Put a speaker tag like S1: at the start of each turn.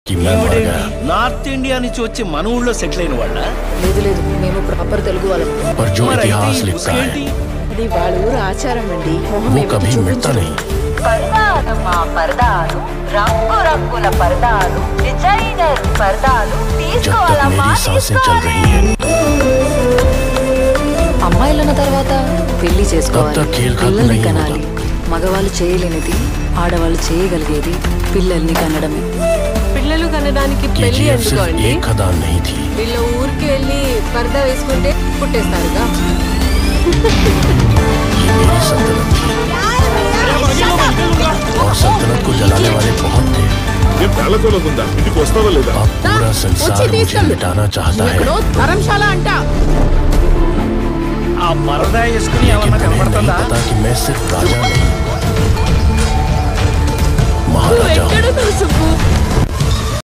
S1: कि मैं मर गया।
S2: నార్త్ ఇండియా నుంచి వచ్చి మన ఊళ్ళో సెటిల్ అయిన వాళ్ళ?
S3: లేదు లేదు, మేము ప్రాపర్ తెలుగు వాళ్ళం.
S1: पर जो इतिहास लिखता है
S3: అది వాళ్ళ ఊరు ఆచారం అండి.
S1: वो कभी मिटता नहीं।
S4: పరదాలు మా పరదాలు, రంగు రంగుల పరదాలు, డిజైనర్ పరదాలు
S1: जब तक मेरी सांसें चल रही हैं
S3: అమ్మాయిలన్న తర్వాత పెళ్లి చేసుకోవాలి,
S1: तब तक खेल खत्म
S3: పిల్లల్ని
S1: नहीं
S3: కనాలి. మగవాళ్ళు చేయలేనిది ఆడవాళ్ళు చేయగలిగేది పిల్లల్ని కనడమే.
S5: పిల్లలు కనడానికి
S1: कि
S5: పెళ్లి
S1: जीएफ
S5: ఎందుకు
S1: सिर्फ
S5: అండి?
S1: एक खदान नहीं थी।
S5: వీళ్ళు ఊరికి వెళ్ళి పరదా వేసుకుంటే పుట్టేస్తారుగా.
S1: ये मेरी सल्तनत थी और सल्तनत को जलाने वाले बहुत थे।
S6: ఏం పేలకోలకుందా? ఇంటికి వస్తావా లేదా?
S1: अब पूरा संसार मुझे मिटाना चाहता है,
S5: ధర్మశాల అంట.
S2: ఆ పరదా వేసుకుని
S1: लेकिन
S2: ఏమన్నా
S1: उन्हें नहीं
S2: కనపడుతుందా?
S1: पता कि मैं सिर्फ राजा नहीं महाराजा हूँ।
S5: ఎక్కడ సుబ్బు